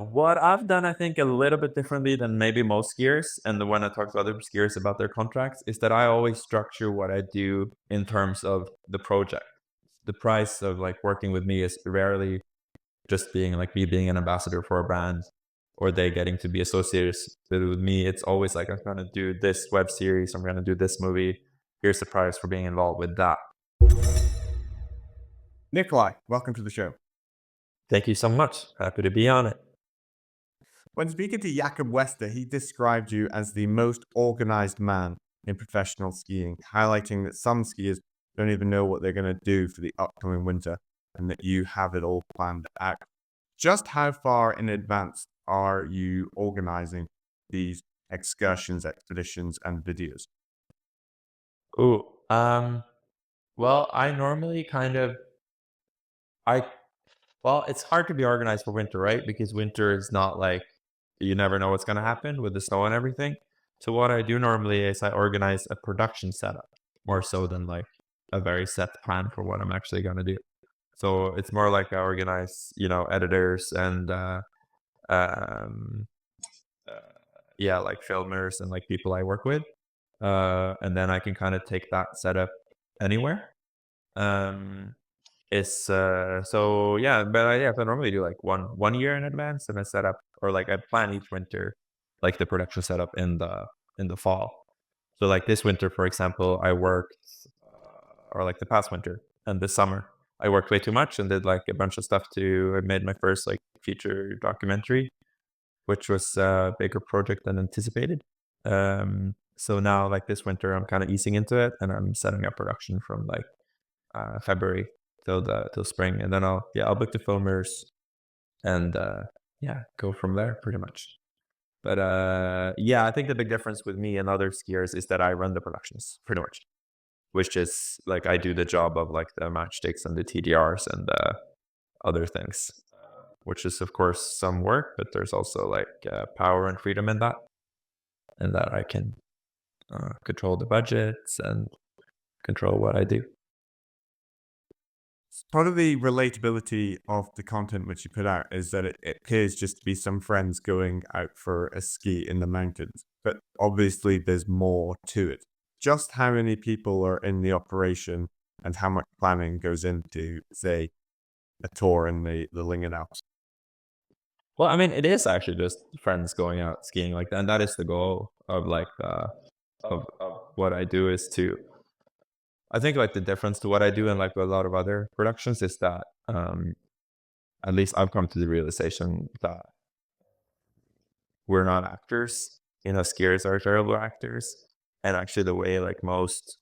What I've done, I think, a little bit differently than maybe most skiers, and the when I talk to other skiers about their contracts, is that I always structure what I do in terms of the project. The price of like working with me is rarely just being like me being an ambassador for a brand or they getting to be associated with me. It's always like, I'm going to do this web series, I'm going to do this movie. Here's the price for being involved with that. Nikolai, welcome to the show. Thank you so much. Happy to be on it. When speaking to Jakob Wester, he described you as the most organized man in professional skiing, highlighting that some skiers don't even know what they're going to do for the upcoming winter and that you have it all planned out. Just how far in advance are you organizing these excursions, expeditions, and videos? Ooh, well, I normally kind of, I, well, it's hard to be organized for winter, right? Because winter is not like, you never know what's going to happen with the snow and everything. So what I do normally is I organize a production setup more so than like a very set plan for what I'm actually going to do. So it's more like I organize, editors and, um, uh, yeah, like filmers and like people I work with. And then I can kind of take that setup anywhere. Um, it's so yeah, but I normally do like one year in advance, and I set up or like I plan each winter, like the production setup in the fall. So like this winter, for example, I worked, or like the past winter and this summer, I worked way too much and did like a bunch of stuff to. I made my first like feature documentary, which was a bigger project than anticipated. So now like this winter, I'm kind of easing into it, and I'm setting up production from like February till spring, and then I'll book the filmers and yeah, go from there pretty much. But yeah, I think the big difference with me and other skiers is that I run the productions pretty much, which is like I do the job of like the matchsticks and the TDRs and other things, which is of course some work, but there's also like power and freedom in that, and that I can control the budgets and control what I do. Part of the relatability of the content which you put out is that it appears just to be some friends going out for a ski in the mountains, but obviously there's more to it. Just how many people are in the operation and how much planning goes into, say, a tour in the Lingen Alps? Well, I mean, it is actually just friends going out skiing like that, and that is the goal of like of what I do is to. I think like the difference to what I do and like a lot of other productions is that at least I've come to the realization that we're not actors. Skiers are terrible actors, and actually the way like most,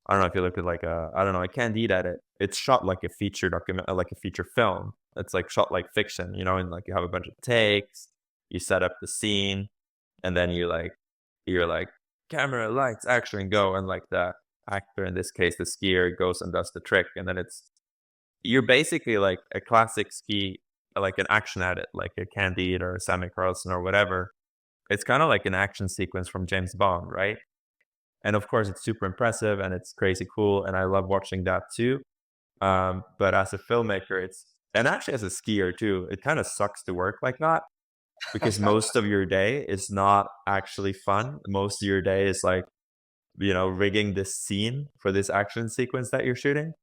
I don't know if you look at like I don't know, a Candide edit, it's shot like a feature document, like a feature film. It's like shot like fiction, and like you have a bunch of takes, you set up the scene, and then you're like camera, lights, action, go, and like the actor, in this case the skier, goes and does the trick, and then you're basically like a classic ski, like an action edit, like a Candide or a Sammy Carlson or whatever. It's kind of like an action sequence from James Bond, right? And of course, it's super impressive and it's crazy cool, and I love watching that too. But as a filmmaker, and actually as a skier too, it kind of sucks to work like that because most of your day is not actually fun. Most of your day is like, rigging this scene for this action sequence that you're shooting.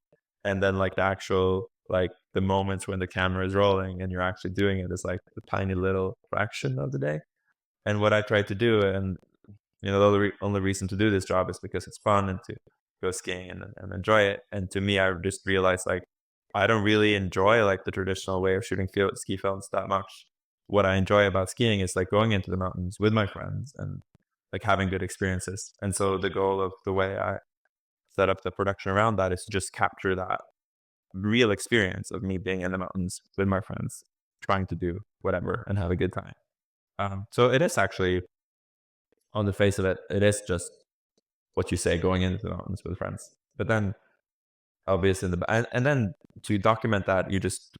And then like the actual, like the moments when the camera is rolling and you're actually doing it is like a tiny little fraction of the day. And what I try to do, and the only reason to do this job is because it's fun and to go skiing and enjoy it. And to me, I just realized like I don't really enjoy like the traditional way of shooting ski films that much. What I enjoy about skiing is like going into the mountains with my friends and like having good experiences. And so the goal of the way I set up the production around that is to just capture that real experience of me being in the mountains with my friends, trying to do whatever and have a good time. So it is actually, on the face of it, it is just what you say, going into the mountains with friends. But then obviously and then to document that,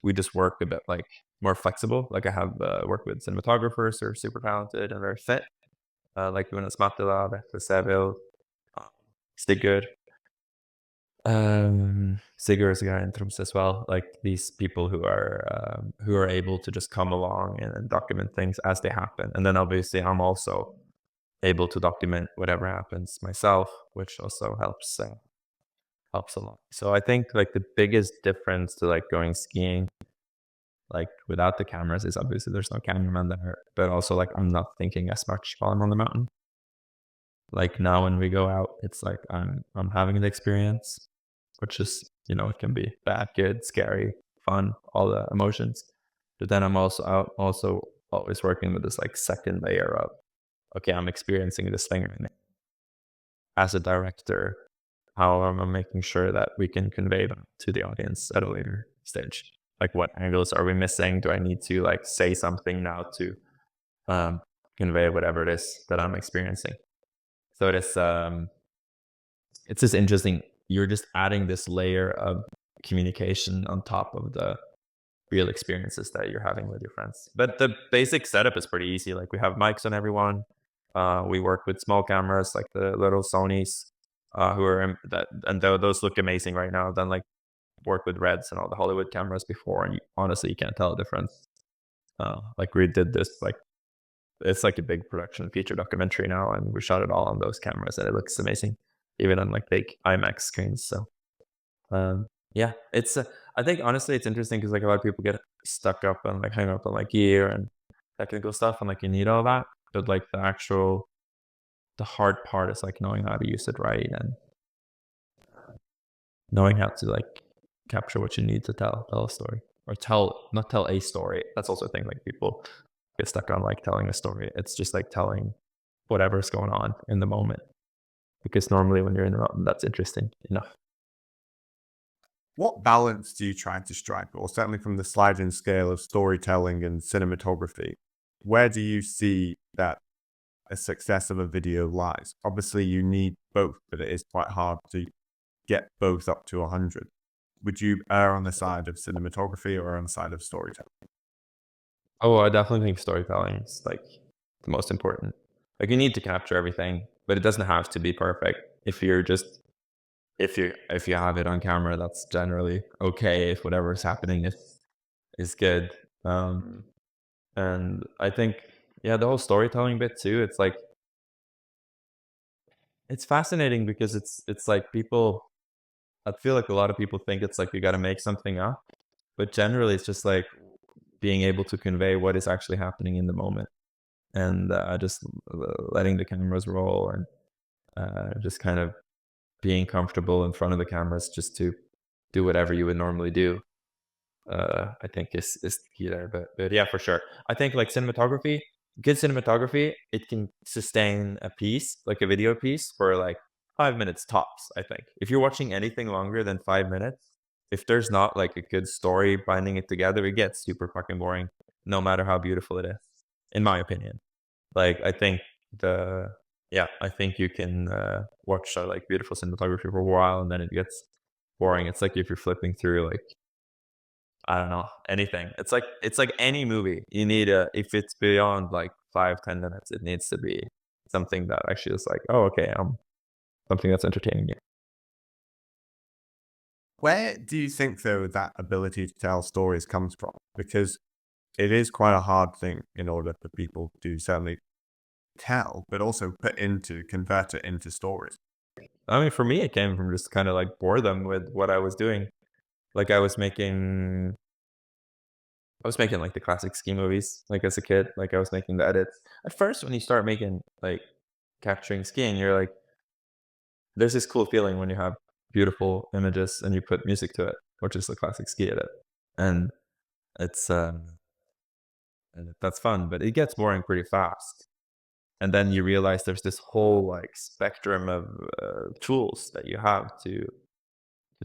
we just work a bit like more flexible. Like I have worked with cinematographers who are super talented and very fit, like Jonas Mattilab, Seville, Stig Good. Sigurds in terms as well, like these people who are able to just come along and document things as they happen. And then obviously I'm also able to document whatever happens myself, which also helps a lot. So I think like the biggest difference to like going skiing like without the cameras is obviously there's no cameraman there, but also like I'm not thinking as much while I'm on the mountain. Like now when we go out, it's like I'm having the experience, which is, it can be bad, good, scary, fun, all the emotions. But then I'm also out, also always working with this like second layer of, okay, I'm experiencing this thing right now. As a director, how am I making sure that we can convey that to the audience at a later stage? Like what angles are we missing? Do I need to like say something now to um, convey whatever it is that I'm experiencing? So it's just interesting. You're just adding this layer of communication on top of the real experiences that you're having with your friends. But the basic setup is pretty easy. Like we have mics on everyone. We work with small cameras like the little Sonys, who are those look amazing right now. I've done like work with Reds and all the Hollywood cameras before, and honestly, you can't tell the difference. Like we did this like it's like a big production feature documentary now, and we shot it all on those cameras, and it looks amazing, even on like big IMAX screens. So yeah, it's I think honestly it's interesting because like a lot of people get stuck up and like hang up on like gear and technical stuff, and like you need all that, but like the hard part is like knowing how to use it right and knowing how to like capture what you need to tell a story or not tell a story. That's also a thing like people get stuck on like telling a story. It's just like telling whatever's going on in the moment, because normally when you're in the mountain, that's interesting enough. What balance do you try to strike, or certainly from the sliding scale of storytelling and cinematography? Where do you see that a success of a video lies? Obviously, you need both, but it is quite hard to get both up to 100. Would you err on the side of cinematography or on the side of storytelling? Oh, I definitely think storytelling is like the most important. Like you need to capture everything, but it doesn't have to be perfect. If you have it on camera, that's generally okay if whatever is happening is good. And I think yeah, the whole storytelling bit too. It's like it's fascinating because it's like people. I feel like a lot of people think it's like you got to make something up, but generally it's just like being able to convey what is actually happening in the moment, and just letting the cameras roll and just kind of being comfortable in front of the cameras just to do whatever you would normally do. I think is key there. But yeah, for sure. I think like cinematography, good cinematography, it can sustain a piece, like a video piece, for like 5 minutes tops. I think if you're watching anything longer than 5 minutes, if there's not like a good story binding it together, it gets super fucking boring, no matter how beautiful it is, in my opinion. Like I think the yeah, I think you can watch like beautiful cinematography for a while and then it gets boring. It's like if you're flipping through like I don't know, anything. It's like any movie. You need if it's beyond like 5-10 minutes, it needs to be something that actually is like, oh, okay, something that's entertaining you. Where do you think, though, that ability to tell stories comes from? Because it is quite a hard thing in order for people to certainly tell, but also convert it into stories. I mean, for me, it came from just kind of like boredom with what I was doing. Like I was making like the classic ski movies, like as a kid. Like I was making the edits. At first, when you start making like capturing skiing, you're like, there's this cool feeling when you have beautiful images and you put music to it, which is the classic ski edit, and it's and that's fun. But it gets boring pretty fast, and then you realize there's this whole like spectrum of tools that you have to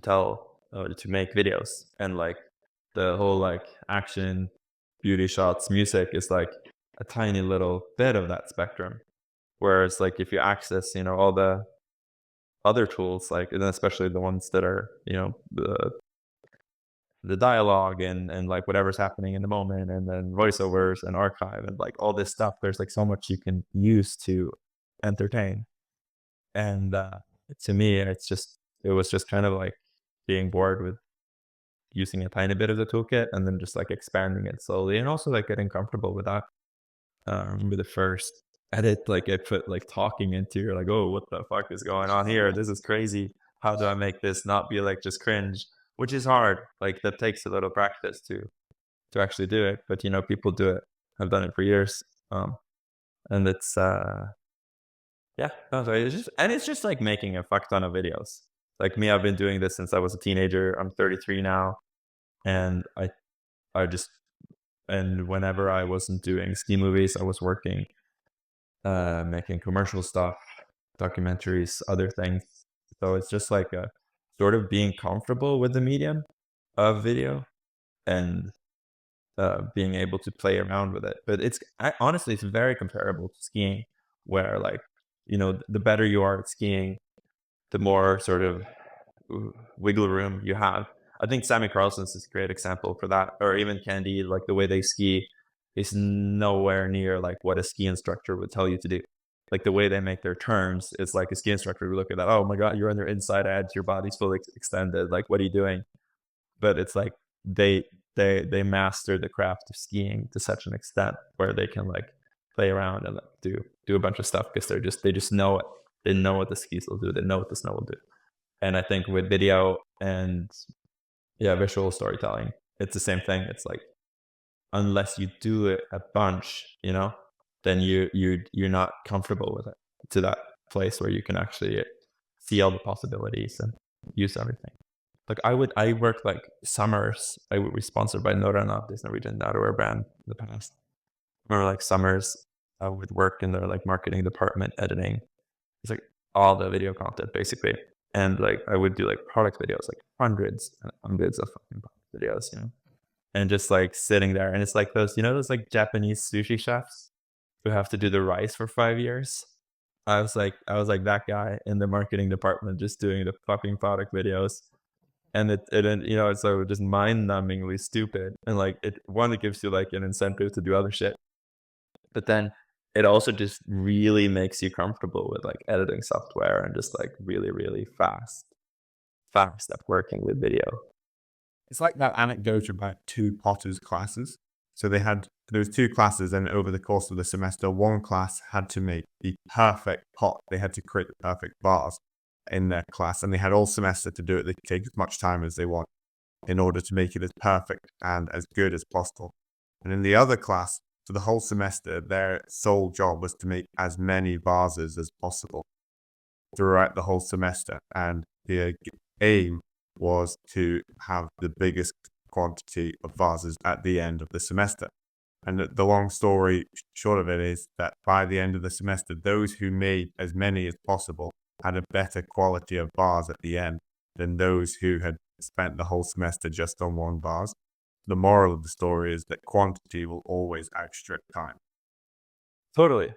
tell to make videos, and like the whole like action, beauty shots, music is like a tiny little bit of that spectrum. Whereas like if you access, all the other tools, like and especially the ones that are, the dialogue and like whatever's happening in the moment, and then voiceovers and archive and like all this stuff, there's like so much you can use to entertain. And to me, it's just it was just kind of like being bored with using a tiny bit of the toolkit and then just like expanding it slowly and also like getting comfortable with that. I remember the first edit, like I put like talking into, you're like, oh, what the fuck is going on here? This is crazy. How do I make this not be like just cringe? Which is hard. Like that takes a little practice to actually do it. But you know, people do it. I've done it for years. And it's yeah, no, so it's just like making a fuck ton of videos. Like me, I've been doing this since I was a teenager. I'm 33 now, and I just and whenever I wasn't doing ski movies, I was working, making commercial stuff, documentaries, other things. So it's just like a sort of being comfortable with the medium of video and being able to play around with it. But honestly, it's very comparable to skiing, where like, you know, the better you are at skiing, the more sort of wiggle room you have. I think Sammy Carlson's is a great example for that, or even Candide, like the way they ski is nowhere near like what a ski instructor would tell you to do. Like the way they make their turns, it's like a ski instructor would look at that, oh my God, you're on your inside edge, your body's fully extended, like what are you doing? But it's like they they master the craft of skiing to such an extent where they can like play around and like, do a bunch of stuff because they just know it. They know what the skis will do. They know what the snow will do. And I think with video and yeah, visual storytelling, it's the same thing. It's like unless you do it a bunch, you know, then you're not comfortable with it to that place where you can actually see all the possibilities and use everything. Like I worked like summers. I would be sponsored by Norrøna, this Norwegian outerwear brand in the past. I remember like summers I would work in their like marketing department editing. It's like all the video content basically. And like I would do like product videos, like hundreds and hundreds of fucking product videos, you know. And just like sitting there. And it's like those, you know, those like Japanese sushi chefs who have to do the rice for 5 years. I was like that guy in the marketing department just doing the fucking product videos. And you know, it's so just mind-numbingly stupid. And like it gives you like an incentive to do other shit. But then it also just really makes you comfortable with like editing software and just like really, really fast at working with video. It's like that anecdote about two potters classes. So there was two classes, and over the course of the semester, one class had to make the perfect pot. They had to create the perfect vase in their class, and they had all semester to do it. They could take as much time as they want in order to make it as perfect and as good as possible. And in the other class, for the whole semester, their sole job was to make as many vases as possible throughout the whole semester. And the aim was to have the biggest quantity of vases at the end of the semester. And the long story short of it is that by the end of the semester, those who made as many as possible had a better quality of vase at the end than those who had spent the whole semester just on one vase. The moral of the story is that quantity will always outstrip time. Totally.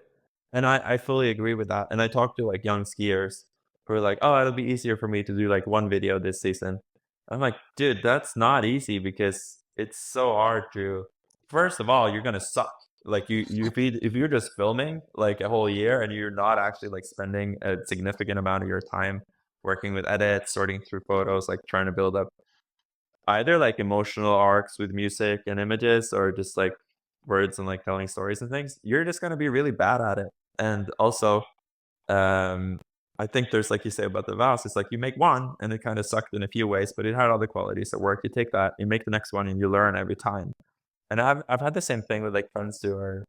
And I fully agree with that. And I talked to like young skiers who are like, oh, it'll be easier for me to do like one video this season. I'm like, dude, that's not easy because it's so hard to, first of all, you're gonna suck. Like if you're just filming like a whole year and you're not actually like spending a significant amount of your time working with edits, sorting through photos, like trying to build up either like emotional arcs with music and images or just like words and like telling stories and things, you're just gonna be really bad at it. And also, um, I think there's like you say about the vows, it's like you make one and it kind of sucked in a few ways, but it had other qualities at work. You take that, you make the next one, and you learn every time. And I've had the same thing with like friends who are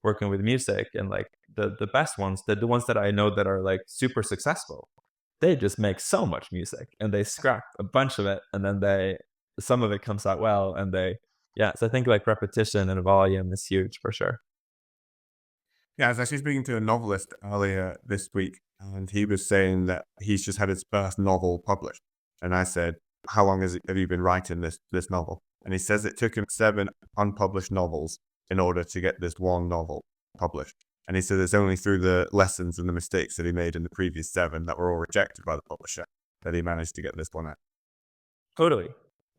working with music and like the best ones, the ones that I know that are like super successful. They just make so much music and they scrap a bunch of it and then some of it comes out well and yeah, so I think like repetition and volume is huge for sure. Yeah, I was actually speaking to a novelist earlier this week, and he was saying that he's just had his first novel published. And I said, how long have you been writing this novel? And he says it took him 7 unpublished novels in order to get this one novel published. And he said it's only through the lessons and the mistakes that he made in the previous 7 that were all rejected by the publisher that he managed to get this one out. Totally.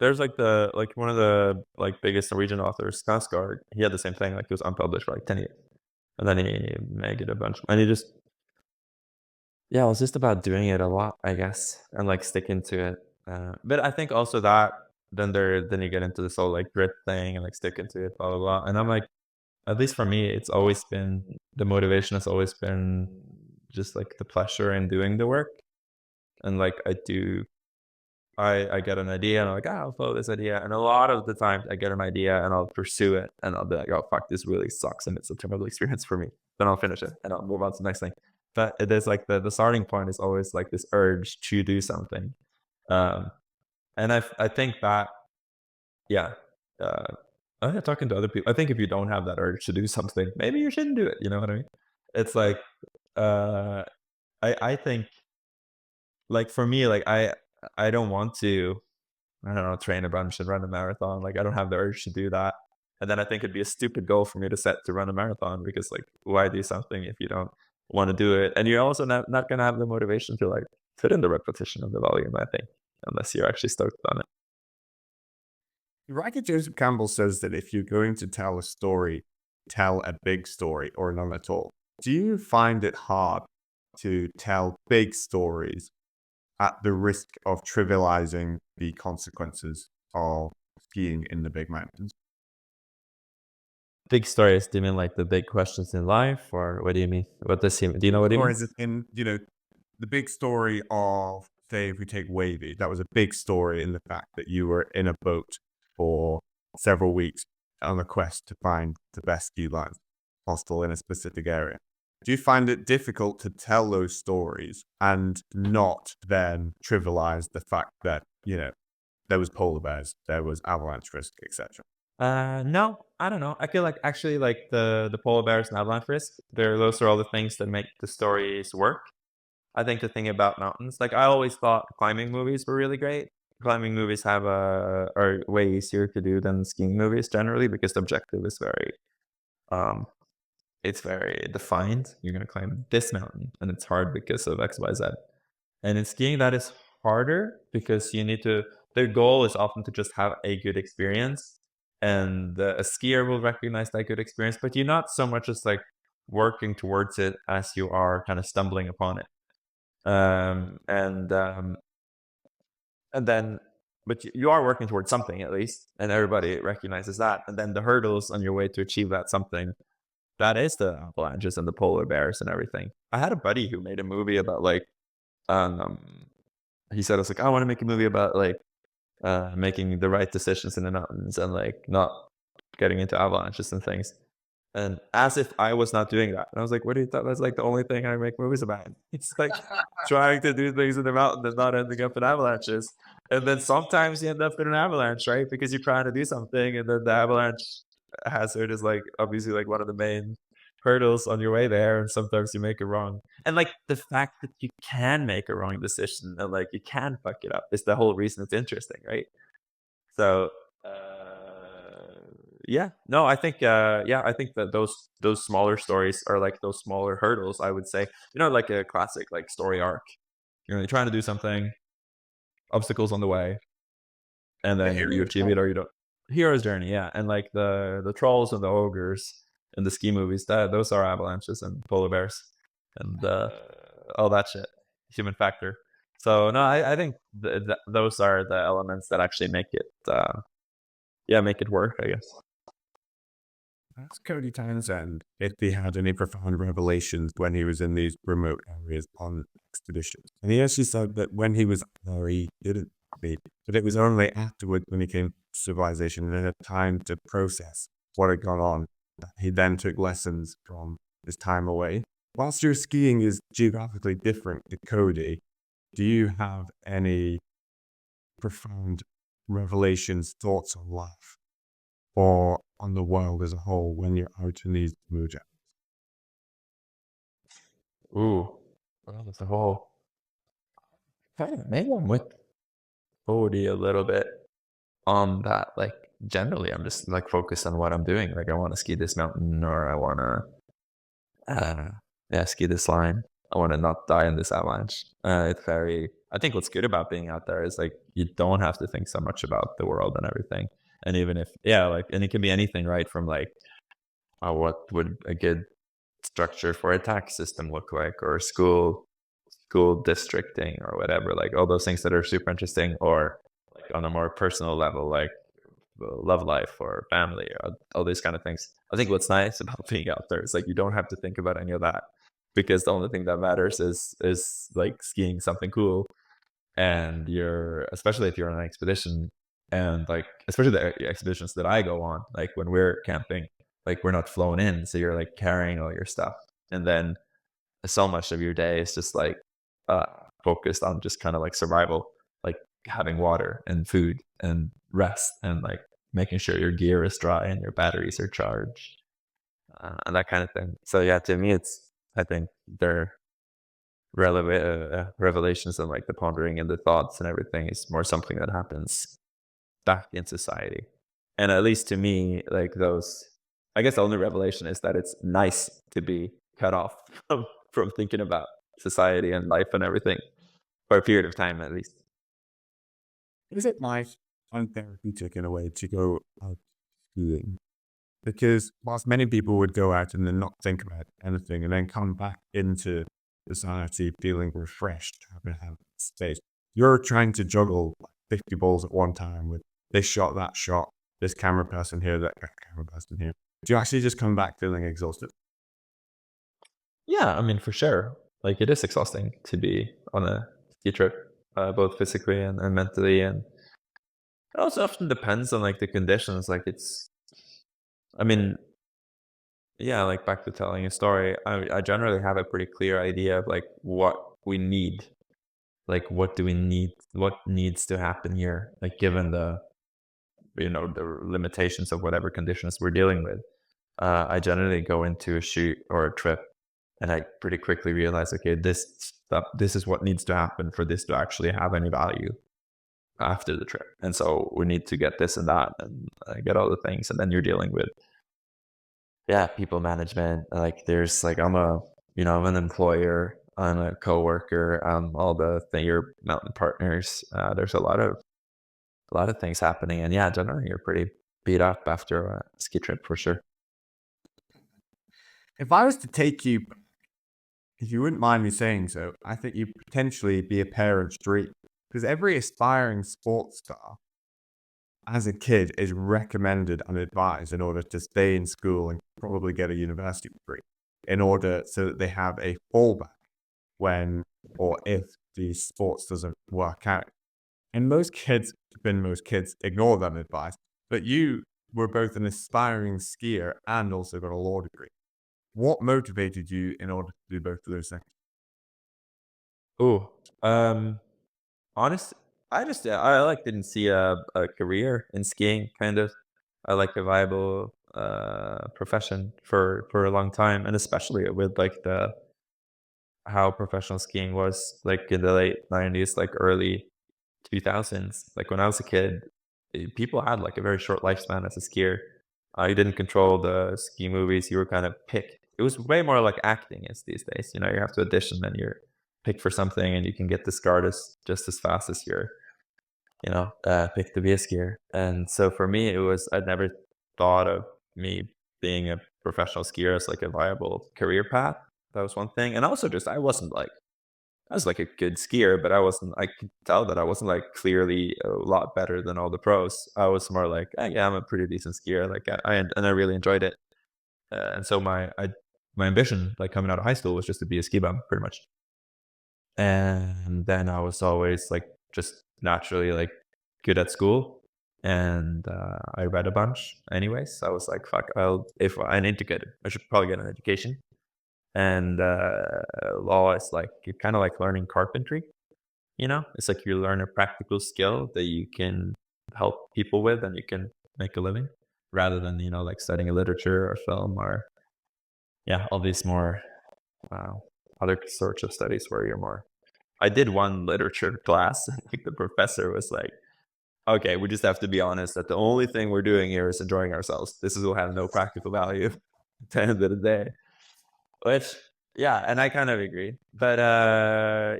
There's like one of the like biggest Norwegian authors, Skarsgård. He had the same thing, like he was unpublished for like 10 years. And then he made it a bunch and he just yeah, it was just about doing it a lot, I guess, and like sticking to it. But I think also that then you get into this whole like grit thing and like sticking to it, blah blah blah. And I'm like, at least for me, it's always been the motivation has always been just like the pleasure in doing the work. And like I get an idea and I'm like, I'll follow this idea. And a lot of the times I get an idea and I'll pursue it and I'll be like, oh fuck, this really sucks and it's a terrible experience for me. Then I'll finish it and I'll move on to the next thing. But it is like the starting point is always like this urge to do something. Um, and I think that, yeah, uh, talking to other people, I think if you don't have that urge to do something, maybe you shouldn't do it. You know what I mean? It's like, uh, I think like for me, like I don't want to, I don't know, train a bunch and run a marathon. Like I don't have the urge to do that. And then I think it'd be a stupid goal for me to set to run a marathon because like why do something if you don't want to do it? And you're also not gonna have the motivation to like put in the repetition of the volume, I think, unless you're actually stoked on it. Writer Joseph Campbell says that if you're going to tell a story, tell a big story or none at all. Do you find it hard to tell big stories at the risk of trivializing the consequences of skiing in the big mountains? Big stories, do you mean like the big questions in life or what do you mean? What does he do you know what he Or means? is it in, the big story of, say, if we take Wavy, that was a big story in the fact that you were in a boat for several weeks on a quest to find the best ski lines possible in a specific area. Do you find it difficult to tell those stories and not then trivialize the fact that, there was polar bears, there was avalanche risk, etc.? No, I don't know. I feel like actually like the polar bears and avalanche risk, those are all the things that make the stories work. I think the thing about mountains, like I always thought climbing movies were really great. Climbing movies are way easier to do than skiing movies generally because the objective is um it's very defined. You're gonna climb this mountain and it's hard because of X, Y, Z. And in skiing that is harder because the goal is often to just have a good experience. And a skier will recognize that good experience, but you're not so much as like working towards it as you are kind of stumbling upon it. Um, and um, and then, but you are working towards something at least, and everybody recognizes that. And then the hurdles on your way to achieve that something, that is the avalanches and the polar bears and everything. I had a buddy who made a movie about like, um, he said, I was like, I want to make a movie about like making the right decisions in the mountains and like not getting into avalanches and things. And as if I was not doing that. And I was like, what do you thought? That's like the only thing I make movies about. It's like trying to do things in the mountain and not ending up in avalanches. And then sometimes you end up in an avalanche, right? Because you're trying to do something and then the avalanche hazard is like obviously like one of the main hurdles on your way there. And sometimes you make it wrong. And like the fact that you can make a wrong decision and like you can fuck it up is the whole reason it's interesting, right? So yeah, no, I think yeah, I think that those smaller stories are like those smaller hurdles, I would say. Like a classic like story arc. You're trying to do something, obstacles on the way, and The then you hero achieve it or you don't. Hero's journey, yeah. And like the trolls and the ogres in the ski movies, those are avalanches and polar bears and all that shit. Human factor. So no, I think those are the elements that actually make it yeah, make it work, I guess. Ask Cody Townsend if he had any profound revelations when he was in these remote areas on expeditions. And he actually said that when he was there, he didn't read, but it was only afterward when he came to civilization and had time to process what had gone on that he then took lessons from his time away. Whilst your skiing is geographically different to Cody, do you have any profound revelations, thoughts on life, or on the world as a whole when you're out in these mood? Ooh, well, that's a whole. Maybe I'm with Cody a little bit on that. Like generally, I'm just like focused on what I'm doing. Like I want to ski this mountain, or I want to, yeah, ski this line. I want to not die in this avalanche. It's very. I think what's good about being out there is like you don't have to think so much about the world and everything. And even if, yeah, like, and it can be anything, right? From like, what would a good structure for a tax system look like, or a school school districting or whatever, like all those things that are super interesting, or like on a more personal level, like love life or family, or all these kind of things. I think what's nice about being out there is like you don't have to think about any of that, because the only thing that matters is like skiing something cool. And you're, especially if you're on an expedition, and like especially the expeditions that I go on, like when we're camping, like we're not flown in, so you're like carrying all your stuff, and then so much of your day is just like uh focused on just kind of like survival, like having water and food and rest, and like making sure your gear is dry and your batteries are charged, and that kind of thing. So yeah, to me, it's, I think they're revelations, and like the pondering and the thoughts and everything is more something that happens back in society. And at least to me, like those, I guess the only revelation is that it's nice to be cut off from thinking about society and life and everything for a period of time at least. Is it nice and therapeutic in a way to go out skiing? Because whilst many people would go out and then not think about anything and then come back into society feeling refreshed, having had space, you're trying to juggle like 50 balls at one time with this shot, that shot, this camera person here, that camera person here. Do you actually just come back feeling exhausted? Yeah, I mean, for sure. Like it is exhausting to be on a ski trip, both physically and mentally. And it also often depends on like the conditions. Like it's, I mean, yeah, like back to telling a story, I generally have a pretty clear idea of like what we need. Like what do we need? What needs to happen here? Like given the, the limitations of whatever conditions we're dealing with. I generally go into a shoot or a trip, and I pretty quickly realize, okay, this is what needs to happen for this to actually have any value after the trip. And so we need to get this and that, and get all the things. And then you're dealing with, yeah, people management. Like there's like, I'm an employer, I'm a coworker, all the thing, your mountain partners. There's a lot of things happening, and yeah, generally you're pretty beat up after a ski trip for sure. If I was to take you, if you wouldn't mind me saying so, I think you'd potentially be a parent's dream. Because every aspiring sports star as a kid is recommended and advised in order to stay in school and probably get a university degree in order so that they have a fallback when or if the sports doesn't work out. And most kids ignore that advice. But you were both an aspiring skier and also got a law degree. What motivated you in order to do both of those things? Oh, um, honest, I like didn't see a career in skiing. Kind of, I like a viable profession for a long time, and especially with like the how professional skiing was like in the late '90s, like early 2000s. Like when I was a kid, people had like a very short lifespan as a skier. You didn't control the ski movies. You were kind of picked. It was way more like acting as these days. You have to audition, and you're picked for something, and you can get discarded just as fast as you're, picked to be a skier. And so for me, I'd never thought of me being a professional skier as like a viable career path. That was one thing. And also just, I was like a good skier, but I could tell that I wasn't like clearly a lot better than all the pros. I was more like, yeah, I'm a pretty decent skier. Like and I really enjoyed it. And so my ambition, like coming out of high school, was just to be a ski bum, pretty much. And then I was always like just naturally like good at school, and I read a bunch anyways. So I was like, fuck, if I need to I should probably get an education. And law is like kind of like learning carpentry. It's like you learn a practical skill that you can help people with, and you can make a living, rather than like studying a literature or film, or yeah, all these more uh, other sorts of studies where you're more. I did one literature class, and like the professor was like, "Okay, we just have to be honest that the only thing we're doing here is enjoying ourselves. This will have no practical value at the end of the day." Which, yeah, and I kind of agree. But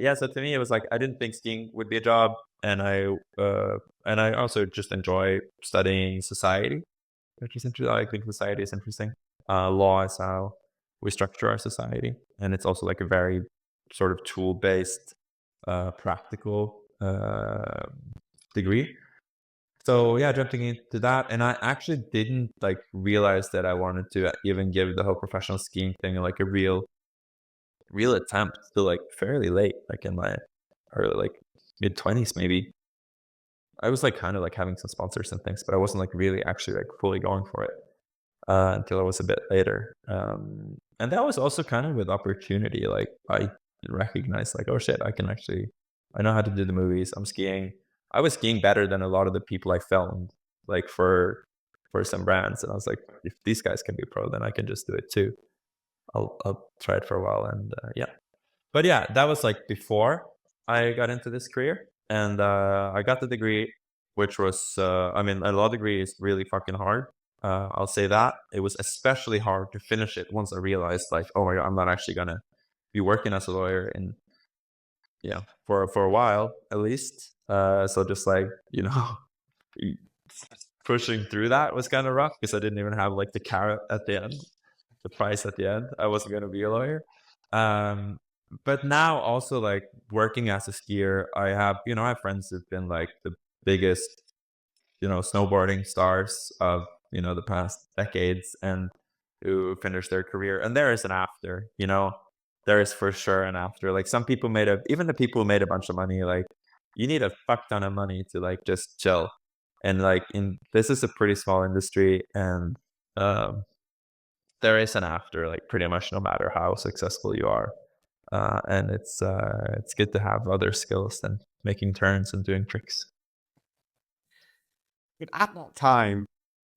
yeah, so to me, it was like I didn't think skiing would be a job, and I also just enjoy studying society, which is interesting. I think society is interesting. Law is how we structure our society, and it's also like a very sort of tool-based, practical degree. So yeah, jumping into that, and I actually didn't like realize that I wanted to even give the whole professional skiing thing like a real attempt till like fairly late, like in my early like mid-20s maybe. I was like kind of like having some sponsors and things, but I wasn't like really actually like fully going for it until I was a bit later. And that was also kind of with opportunity. Like I recognized like, oh shit, I know how to do the movies. I'm skiing. I was skiing better than a lot of the people I filmed, like for some brands. And I was like, if these guys can be pro, then I can just do it too. I'll try it for a while, and yeah. But yeah, that was like before I got into this career, and I got the degree, which was, I mean, a law degree is really fucking hard. I'll say that. It was especially hard to finish it once I realized, like, oh my God, I'm not actually gonna be working as a lawyer in, yeah, for a while at least. So just like, pushing through that was kind of rough because I didn't even have like the carrot at the end, the price at the end. I wasn't gonna be a lawyer. Um, but now also like working as a skier, I have friends who've been like the biggest, snowboarding stars of, the past decades and who finished their career. And there is an after, there is for sure an after. Like some people even the people who made a bunch of money, like you need a fuck ton of money to like just chill. And like this is a pretty small industry, and um, there is an after, like pretty much no matter how successful you are. And it's good to have other skills than making turns and doing tricks. But at that time,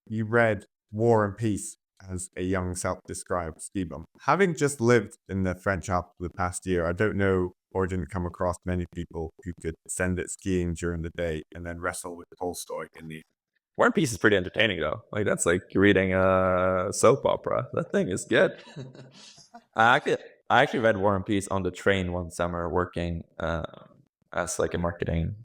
you read War and Peace as a young self-described ski bum. Having just lived in the French Alps for the past year, I don't know or didn't come across many people who could send it skiing during the day and then wrestle with Tolstoy in the. War and Peace is pretty entertaining though. Like that's like reading a soap opera. That thing is good. I actually, I actually read War and Peace on the train one summer working as like a marketing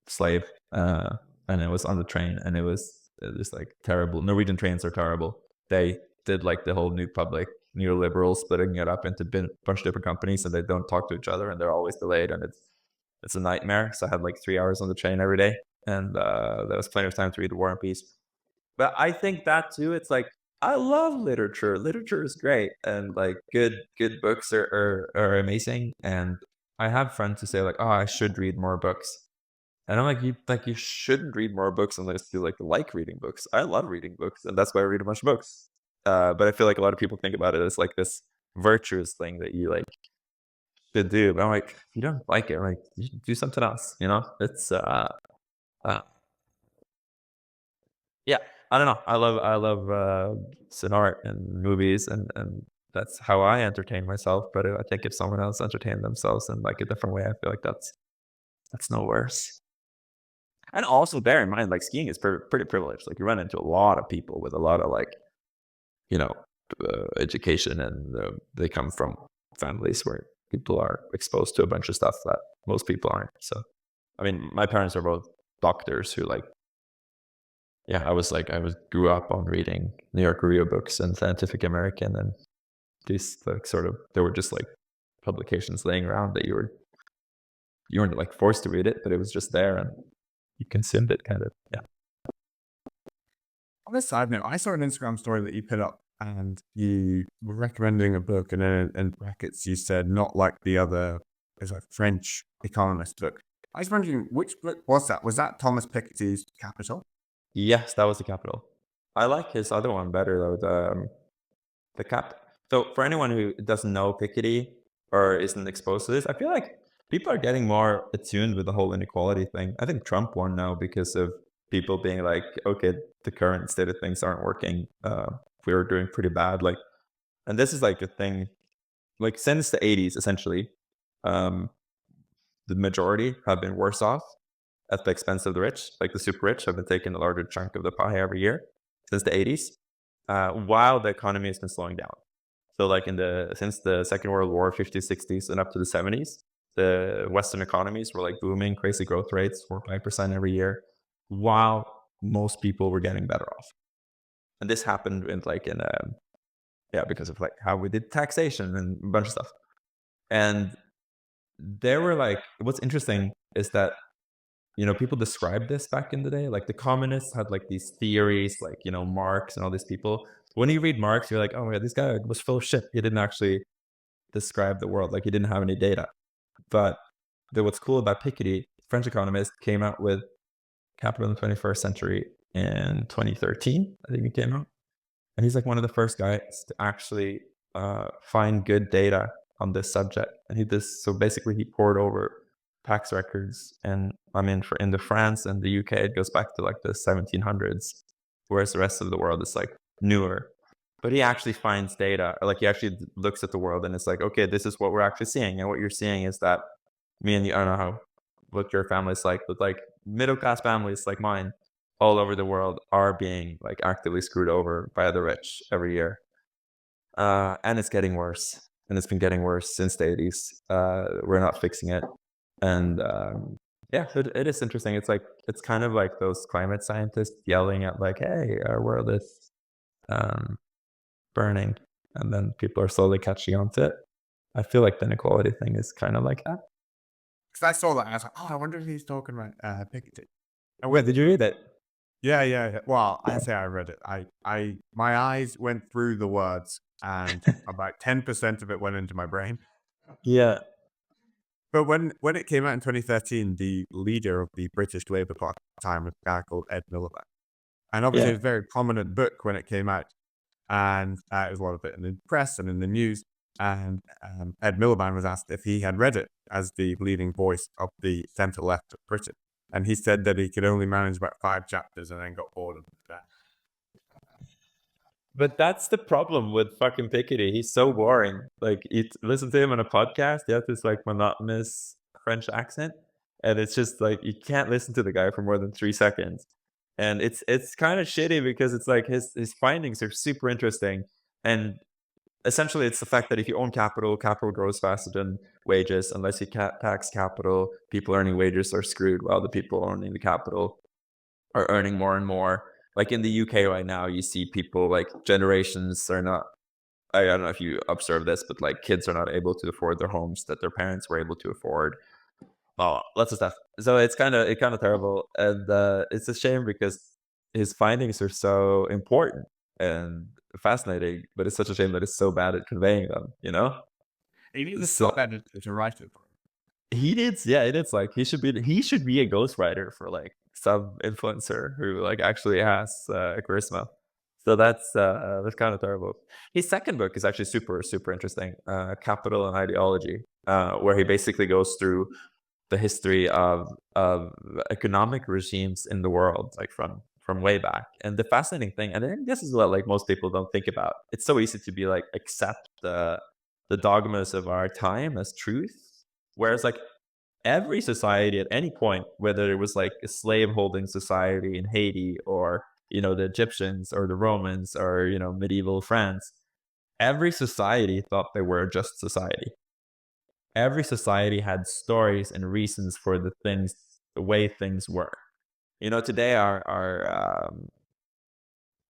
slave, and it was on the train, and it was just like terrible. Norwegian trains are terrible. They did like the whole New Public neoliberals splitting it up into a bunch of different companies, and they don't talk to each other, and they're always delayed, and it's a nightmare. So I had like 3 hours on the train every day, and there was plenty of time to read War and Peace. But I think that too, it's like I love literature. Literature is great, and like good books are amazing. And I have friends who say like, oh, I should read more books. And I'm like you shouldn't read more books unless you like reading books. I love reading books, and that's why I read a bunch of books. But I feel like a lot of people think about it as like this virtuous thing that you like should do. But I'm like, if you don't like it, like you should do something else. It's uh yeah. I don't know. I love it's art and movies, and that's how I entertain myself. But I think if someone else entertained themselves in like a different way, I feel like that's no worse. And also bear in mind, like skiing is pretty privileged. Like you run into a lot of people with a lot of like, you know, education, and they come from families where people are exposed to a bunch of stuff that most people aren't. So, I mean, my parents are both doctors who like, yeah, grew up on reading New York Review books and Scientific American, and these like there were just like publications laying around that you weren't like forced to read it, but it was just there and you consumed it kind of. Yeah. On a side note, I saw an Instagram story that you put up and you were recommending a book, and then in brackets you said not like the other, it's a French economist book. I was wondering, which book was that? Was that Thomas Piketty's Capital? Yes, that was the capital. I like his other one better though. The cap. So for anyone who doesn't know Piketty or isn't exposed to this, I feel like people are getting more attuned with the whole inequality thing. I think Trump won now because of people being like, okay, the current state of things aren't working. We were doing pretty bad. Like, and this is like a thing, like since the 80s, essentially, um, the majority have been worse off at the expense of the rich. Like the super rich have been taking a larger chunk of the pie every year since the 80s, while the economy has been slowing down. So like since the Second World War, 50s, 60s, and up to the 70s, the Western economies were like booming, crazy growth rates, 4 or 5% every year, while most people were getting better off. And this happened because of like how we did taxation and a bunch of stuff. And they were like, what's interesting is that, people described this back in the day. Like the communists had like these theories, like, Marx and all these people. When you read Marx, you're like, oh my God, this guy was full of shit. He didn't actually describe the world. Like he didn't have any data. But what's cool about Piketty, French economist, came out with Capital in the 21st Century in 2013. I think it came out. And he's like one of the first guys to actually find good data on this subject. And he this so basically he poured over tax records, and I mean for in the France and the UK it goes back to like the 1700s, whereas the rest of the world is like newer. But he actually finds data, or like he actually looks at the world and it's like, okay, this is what we're actually seeing, and what you're seeing is that me and you, I don't know how what your family's like, but like middle class families like mine all over the world are being like actively screwed over by the rich every year. And it's getting worse. And it's been getting worse since the 80s. We're not fixing it. And yeah, it is interesting. It's like, it's kind of like those climate scientists yelling at like, hey, our world is um, burning. And then people are slowly catching on to it. I feel like the inequality thing is kind of like that. Because I saw that and I was like, oh, I wonder if he's talking about Piketty. And Wait, when, did you read it? yeah, yeah, yeah. Well, I say I read it. My eyes went through the words, and about 10% of it went into my brain. Yeah. But when it came out in 2013, the leader of the British Labour Party at the time was a guy called Ed Miliband. And obviously, it Yeah. was a very prominent book when it came out. And it was a lot of it in the press and in the news. And Ed Miliband was asked if he had read it as the leading voice of the centre left of Britain. And he said that he could only manage about 5 chapters and then got bored of that. But that's the problem with fucking Piketty. He's so boring. Like, you listen to him on a podcast, he has this like monotonous French accent, and it's just like you can't listen to the guy for more than 3 seconds. And it's kind of shitty because it's like his findings are super interesting, and essentially it's the fact that if you own capital, capital grows faster than wages. Unless you tax capital, people earning wages are screwed, while the people owning the capital are earning more and more. Like in the UK right now, you see people like generations are not. I don't know if you observe this, but like kids are not able to afford their homes that their parents were able to afford. Oh, lots of stuff. So it's kind of terrible, and it's a shame because his findings are so important and fascinating, but it's such a shame that it's so bad at conveying them. He needs a So top editor to write it for him. he needs, yeah, it is like he should be a ghostwriter for like some influencer who like actually has charisma. So that's kind of terrible. His second book is actually super super interesting, Capital and Ideology, where he basically goes through the history of economic regimes in the world, like from way back. And the fascinating thing, and I think this is what like most people don't think about. It's so easy to be like accept the dogmas of our time as truth, whereas like every society at any point, whether it was like a slave holding society in Haiti, or the Egyptians or the Romans, or medieval France, every society thought they were a just society. Every society had stories and reasons for the way things were. Today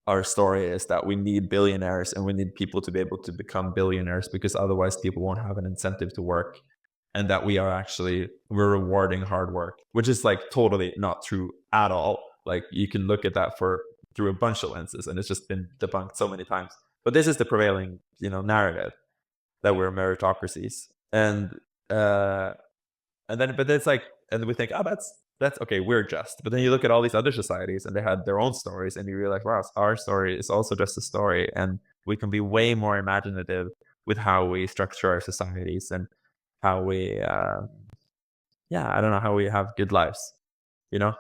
our story is that we need billionaires, and we need people to be able to become billionaires, because otherwise people won't have an incentive to work, and that we're rewarding hard work, which is like totally not true at all. Like you can look at that through a bunch of lenses, and it's just been debunked so many times. But this is the prevailing narrative, that we're meritocracies. Uh and then but it's like, and we think, oh, that's okay, we're just. But then you look at all these other societies, and they had their own stories, and you realize, wow, our story is also just a story, and we can be way more imaginative with how we structure our societies, and how we yeah, I don't know, how we have good lives. you know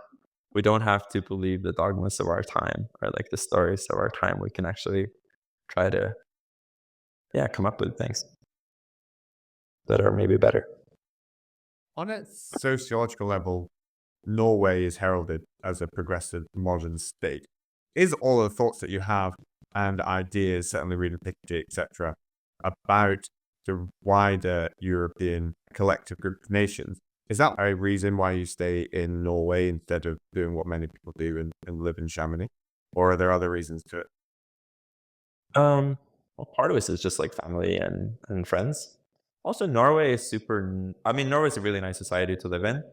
we don't have to believe the dogmas of our time, or like the stories of our time. We can actually try to, yeah, come up with things that are maybe better. On a sociological level, Norway is heralded as a progressive modern state. Is all the thoughts that you have and ideas, certainly reading Piketty, etc., about the wider European collective group of nations, is that a reason why you stay in Norway instead of doing what many people do and live in Chamonix? Or are there other reasons to it? Well, part of it is just like family and friends. Also, Norway is super. I mean, Norway is a really nice society to live in.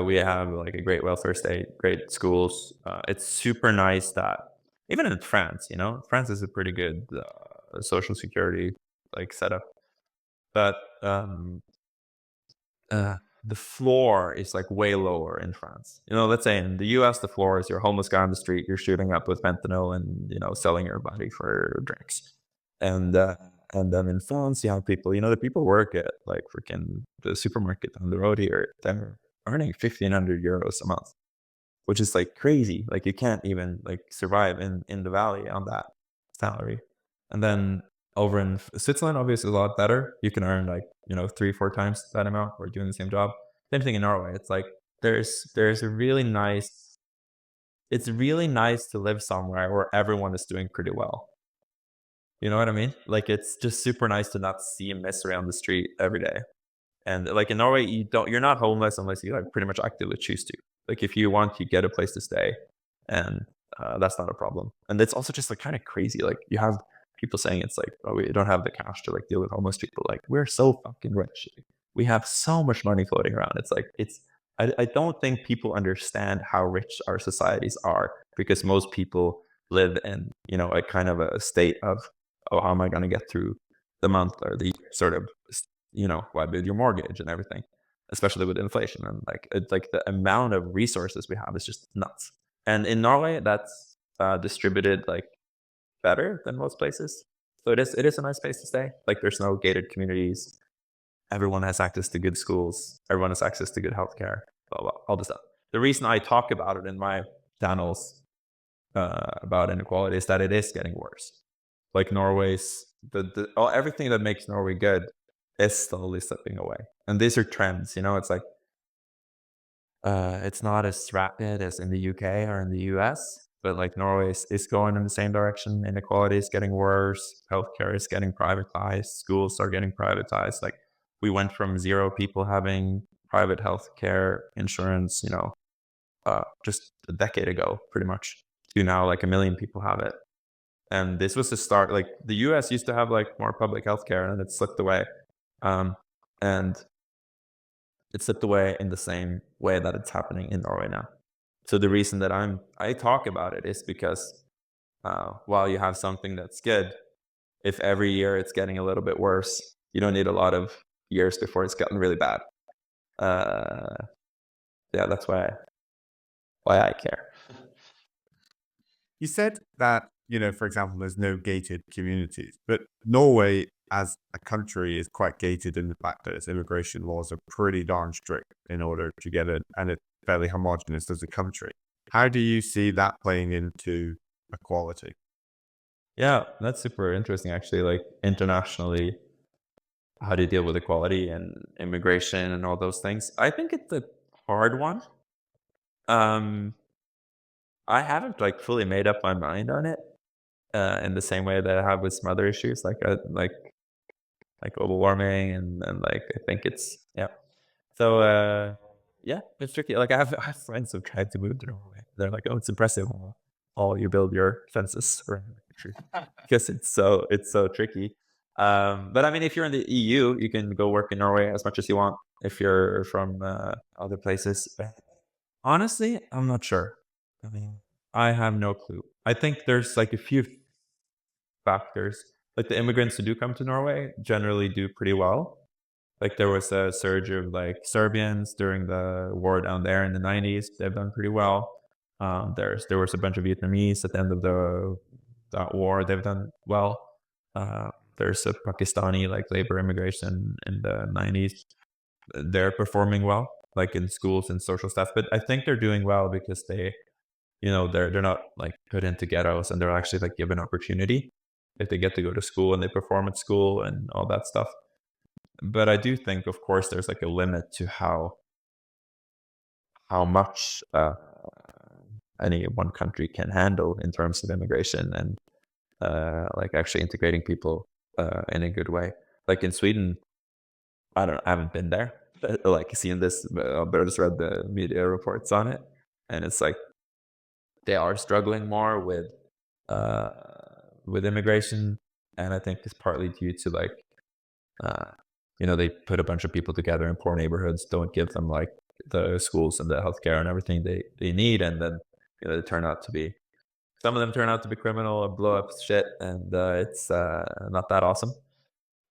We have like a great welfare state, great schools. It's super nice that even in France, France is a pretty good social security like setup. But the floor is like way lower in France. Let's say in the US, the floor is your homeless guy on the street, you're shooting up with fentanyl and, selling your body for drinks. And, uh, and then in France, you have people, the people work at like freaking the supermarket down the road here. They're earning 1,500 euros a month, which is like crazy. Like you can't even like survive in the valley on that salary. And then over in Switzerland, obviously a lot better. You can earn like, 3, 4 times that amount or doing the same job. Same thing in Norway. It's like there's a really nice it's really nice to live somewhere where everyone is doing pretty well. You know what I mean? Like it's just super nice to not see a misery on the street every day. And like in Norway, you're not homeless unless you like pretty much actively choose to. Like if you want, you get a place to stay, and that's not a problem. And it's also just like kind of crazy. Like you have people saying it's like, oh, we don't have the cash to like deal with homeless people. Like we're so fucking rich. We have so much money floating around. It's like I don't think people understand how rich our societies are because most people live in a kind of a state of, oh, how am I going to get through the month or the sort of why build your mortgage and everything, especially with inflation and like it's like the amount of resources we have is just nuts. And in Norway, that's distributed like better than most places. So it is a nice place to stay. Like there's no gated communities. Everyone has access to good schools. Everyone has access to good healthcare. Blah blah. All this stuff. The reason I talk about it in my channels about inequality is that it is getting worse. Like Norway's everything that makes Norway good is slowly slipping away. And these are trends, it's like it's not as rapid as in the UK or in the US, but like Norway is going in the same direction. Inequality is getting worse, healthcare is getting privatized, schools are getting privatized. Like we went from 0 people having private healthcare insurance, just a decade ago, pretty much, to now like 1 million people have it. And this was the start. Like the US used to have like more public healthcare and it slipped away. And it slipped away in the same way that it's happening in Norway now. So the reason that I talk about it is because while you have something that's good, if every year it's getting a little bit worse, you don't need a lot of years before it's gotten really bad. Yeah, that's why I care. You said that, for example, there's no gated communities, but Norway as a country is quite gated in the fact that its immigration laws are pretty darn strict in order to get it, and it's fairly homogenous as a country. How do you see that playing into equality? Yeah, that's super interesting actually. Like internationally, how do you deal with equality and immigration and all those things? I think it's a hard one. Um, I haven't like fully made up my mind on it in the same way that I have with some other issues like global warming and like I think it's yeah. So yeah, it's tricky. Like I have friends who've tried to move to Norway. They're like, oh, it's impressive how you build your fences around the country because it's so tricky. But I mean, if you're in the EU, you can go work in Norway as much as you want. If you're from other places, honestly, I'm not sure. I mean, I have no clue. I think there's like a few factors. Like the immigrants who do come to Norway generally do pretty well. Like there was a surge of like Serbians during the war down there in the 90s. They've done pretty well. There was a bunch of Vietnamese at the end of that war. They've done well. There's a Pakistani like labor immigration in the 90s. They're performing well, like in schools and social stuff. But I think they're doing well because they're not like put into ghettos and they're actually like given opportunity if they get to go to school and they perform at school and all that stuff. But I do think, of course, there's like a limit to how much any one country can handle in terms of immigration and like actually integrating people in a good way. Like in Sweden, I haven't been there, but like seeing this, but I just read the media reports on it, and it's like they are struggling more with immigration, and I think it's partly due to like they put a bunch of people together in poor neighborhoods, don't give them like the schools and the healthcare and everything they need, and then they turn out to be some of them turn out to be criminal and blow up shit, and it's not that awesome.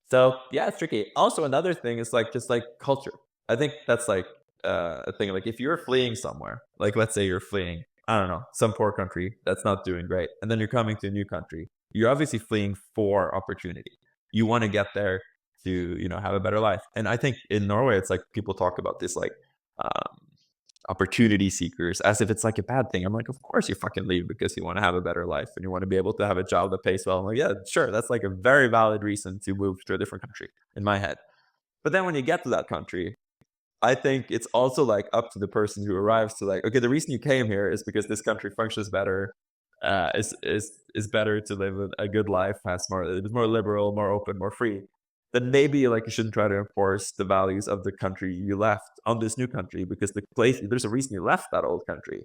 So yeah, it's tricky. Also, another thing is like just like culture. I think that's like a thing. Like if you're fleeing somewhere, like let's say you're fleeing, I don't know, some poor country that's not doing great, and then you're coming to a new country. You're obviously fleeing for opportunity. You want to get there to have a better life. And I think in Norway, it's like people talk about this like um, opportunity seekers as if it's like a bad thing. I'm like, of course you fucking leave because you want to have a better life and you want to be able to have a job that pays well. I'm like, yeah, sure. That's like a very valid reason to move to a different country in my head. But then when you get to that country, I think it's also like up to the person who arrives to like, okay, the reason you came here is because this country functions better, is better to live a good life, it's more liberal, more open, more free. Then maybe like you shouldn't try to enforce the values of the country you left on this new country because there's a reason you left that old country.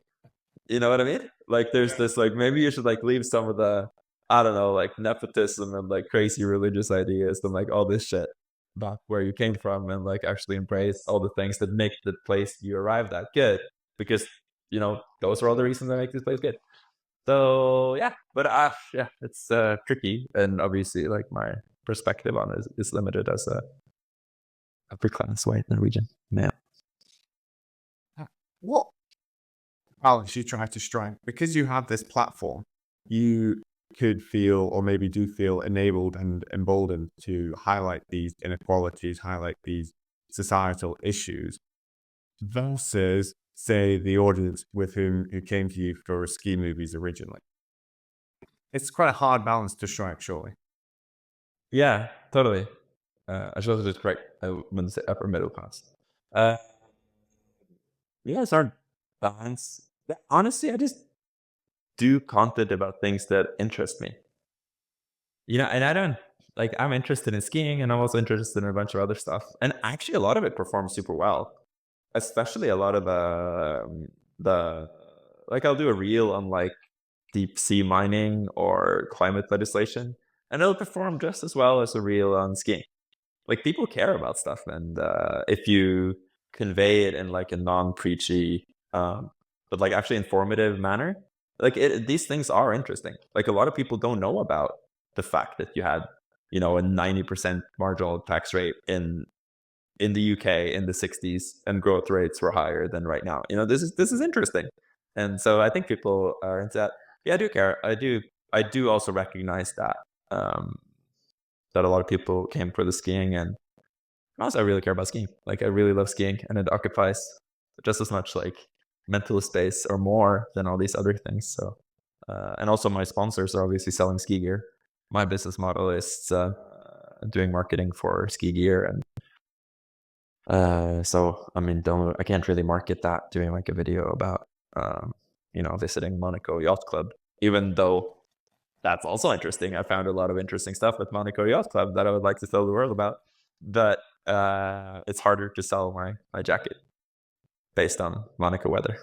You know what I mean? Like there's this like maybe you should like leave some of the I don't know like nepotism and like crazy religious ideas and like all this shit about where you came from and like actually embrace all the things that make the place you arrived at good because those are all the reasons that make this place good. So yeah, but yeah, it's tricky and obviously like my perspective on it is limited as a upper class white Norwegian male. What balance you try to strike? Because you have this platform, you could feel, or maybe do feel, enabled and emboldened to highlight these inequalities, highlight these societal issues, versus, say, the audience who came to you for ski movies originally. It's quite a hard balance to strike, surely. Yeah, totally. I should also just correct. I wouldn't say upper middle class. Uh, yeah, it's hard balance. Honestly, I just do content about things that interest me. And I don't like. I'm interested in skiing, and I'm also interested in a bunch of other stuff. And actually, a lot of it performs super well. Especially a lot of the like. I'll do a reel on like deep sea mining or climate legislation, and it'll perform just as well as a reel on skiing. Like people care about stuff, and if you convey it in like a non-preachy but like actually informative manner, like these things are interesting. Like a lot of people don't know about the fact that you had a 90% marginal tax rate in the UK in the 60s, and growth rates were higher than right now. This is interesting, and so I think people are into that. Yeah, I do care. I do also recognize that um, that a lot of people came for the skiing, and also I really care about skiing. Like I really love skiing, and it occupies just as much like mental space or more than all these other things. So, and also my sponsors are obviously selling ski gear. My business model is doing marketing for ski gear, and so I mean, I can't really market that doing like a video about visiting Monaco Yacht Club, even though that's also interesting. I found a lot of interesting stuff with Monaco Yacht Club that I would like to tell the world about. But it's harder to sell my jacket based on Monaco weather.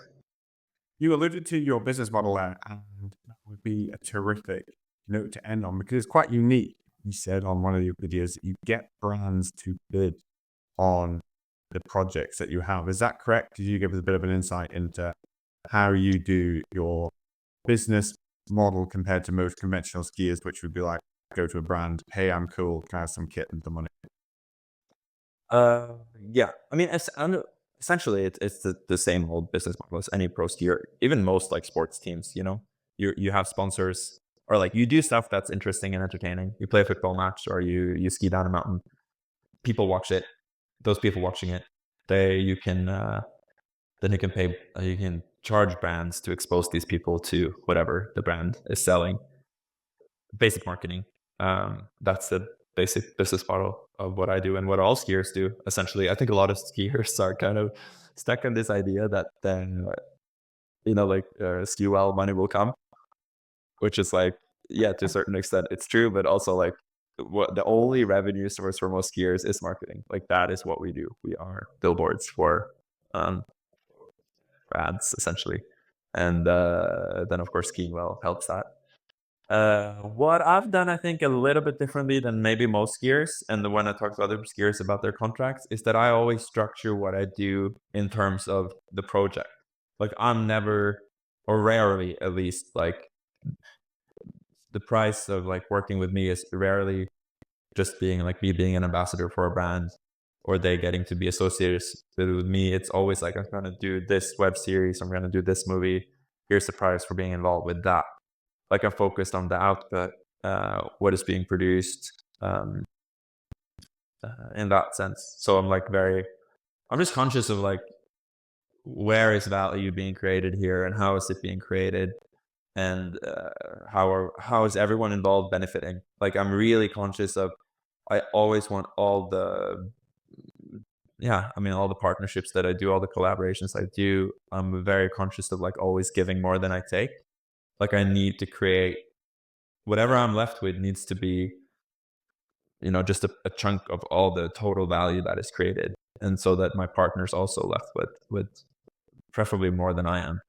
You alluded to your business model there, and that would be a terrific note to end on because it's quite unique. You said on one of your videos that you get brands to bid on the projects that you have. Is that correct? Could you give us a bit of an insight into how you do your business model compared to most conventional skiers, which would be like, go to a brand, hey, I'm cool, can I have some kit and the money? Uh, yeah. I mean, essentially, it's the same old business model as any pro skier. Even most like sports teams, you have sponsors, or like you do stuff that's interesting and entertaining. You play a football match, or you ski down a mountain. People watch it. Those people watching it, you can then you can pay. You can charge brands to expose these people to whatever the brand is selling. Basic marketing. That's the basic business model of what I do and what all skiers do. Essentially, I think a lot of skiers are kind of stuck on this idea that then ski well, money will come, which is like, yeah, to a certain extent it's true, but also like what the only revenue source for most skiers is marketing. Like that is what we do. We are billboards for um, ads essentially, and then of course skiing well helps that. What I've done, I think, a little bit differently than maybe most skiers, and when I talk to other skiers about their contracts, is that I always structure what I do in terms of the project. Like I'm never, or rarely at least, like the price of like working with me is rarely just being like me being an ambassador for a brand or they getting to be associated with me. It's always like, I'm going to do this web series, I'm going to do this movie. Here's the price for being involved with that. Like I'm focused on the output, what is being produced, in that sense. So I'm just conscious of like, where is value being created here and how is it being created? And how is everyone involved benefiting? Like I'm really conscious of, I always want all the, yeah, I mean, all the partnerships that I do, all the collaborations I do, I'm very conscious of like always giving more than I take. Like I need to create whatever I'm left with needs to be, just a chunk of all the total value that is created. And so that my partner's also left with preferably more than I am,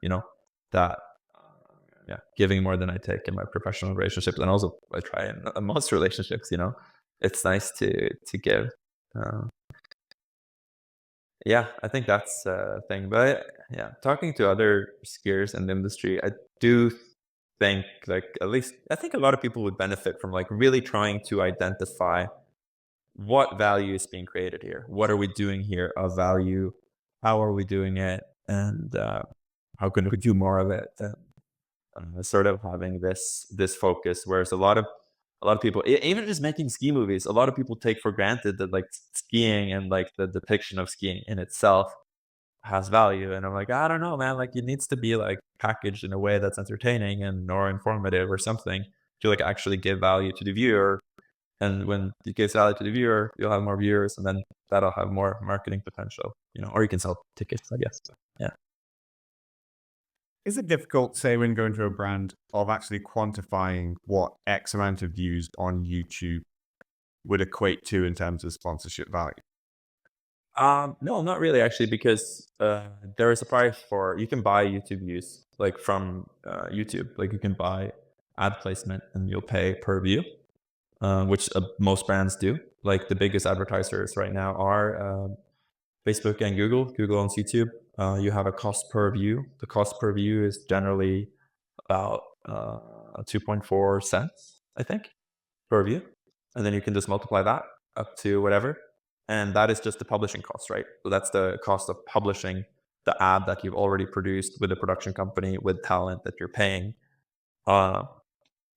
that, yeah, giving more than I take in my professional relationships. And also I try in most relationships, it's nice to give. Uh, Yeah, I think that's a thing. But yeah, talking to other skiers in the industry, I do think like at least I think a lot of people would benefit from like really trying to identify what value is being created here. What are we doing here of value? How are we doing it? And how can we do more of it? Sort of having this focus, whereas a lot of people, even just making ski movies, a lot of people take for granted that like skiing and like the depiction of skiing in itself has value. And I'm like, I don't know, man. Like it needs to be like packaged in a way that's entertaining and or informative or something to like actually give value to the viewer. And when it gives value to the viewer, you'll have more viewers, and then that'll have more marketing potential, or you can sell tickets, I guess. Yeah. Is it difficult, say, when going to a brand, of actually quantifying what X amount of views on YouTube would equate to in terms of sponsorship value? No, not really actually, because there is a price for, you can buy YouTube views like from YouTube. Like you can buy ad placement and you'll pay per view, which most brands do. Like the biggest advertisers right now are Facebook and Google. Google owns YouTube. You have a cost per view. The cost per view is generally about 2.4 cents, I think, per view. And then you can just multiply that up to whatever. And that is just the publishing cost, right? So that's the cost of publishing the ad that you've already produced with a production company, with talent that you're paying, uh,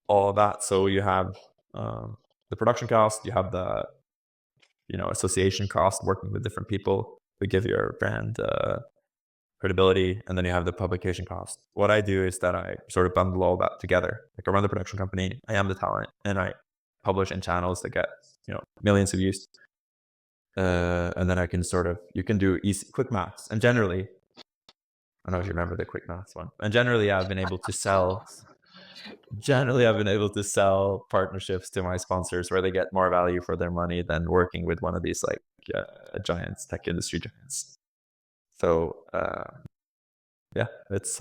all of that. So you have the production cost, you have the association cost, working with different people to give your brand credibility, and then you have the publication cost. What I do is that I sort of bundle all that together. Like I run the production company, I am the talent, and I publish in channels that get millions of views. And then I can you can do easy, quick maths. And generally, I don't know if you remember the quick maths one. And generally, I've been able to sell. Generally, I've been able to sell partnerships to my sponsors where they get more value for their money than working with one of these like giants, tech industry giants. So yeah, it's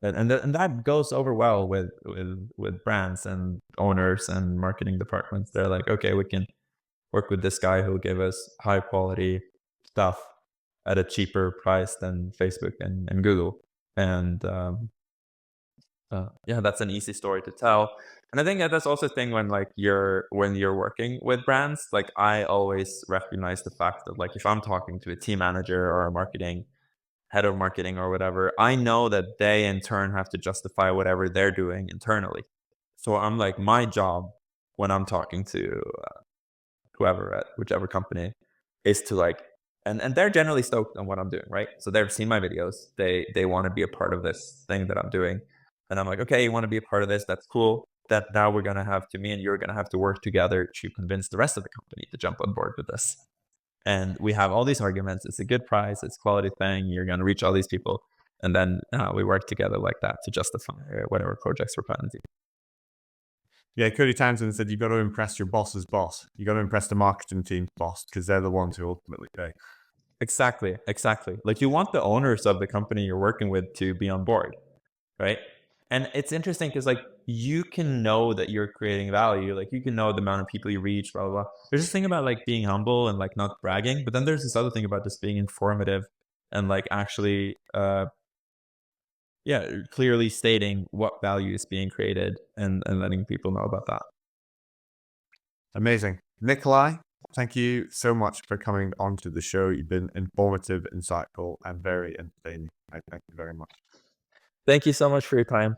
and that goes over well with brands and owners and marketing departments. They're like, okay, we can work with this guy who'll give us high quality stuff at a cheaper price than Facebook and Google. And yeah, that's an easy story to tell. And I think that's also a thing when you're working with brands. Like I always recognize the fact that like if I'm talking to a team manager or a marketing head of marketing or whatever, I know that they in turn have to justify whatever they're doing internally. So I'm like, my job when I'm talking to whoever at whichever company is to like, and they're generally stoked on what I'm doing, right? So they've seen my videos. They want to be a part of this thing that I'm doing. And I'm like, okay, you want to be a part of this? That's cool. That now we're gonna have to, me and you're gonna have to work together to convince the rest of the company to jump on board with this. And we have all these arguments. It's a good price. It's quality thing. You're gonna reach all these people, and then we work together like that to justify whatever projects we're planning to. Yeah, Cody Townsend said you got to impress your boss's boss. You got to impress the marketing team's boss because they're the ones who ultimately pay. Exactly. Like you want the owners of the company you're working with to be on board, right? And it's interesting because like you can know that you're creating value. Like, you can know the amount of people you reach, blah, blah, blah. There's this thing about, like, being humble and, like, not bragging, but then there's this other thing about just being informative and, like, actually, yeah, clearly stating what value is being created and letting people know about that. Amazing. Nikolai, thank you so much for coming onto the show. You've been informative, insightful, and very entertaining. I thank you very much. Thank you so much for your time.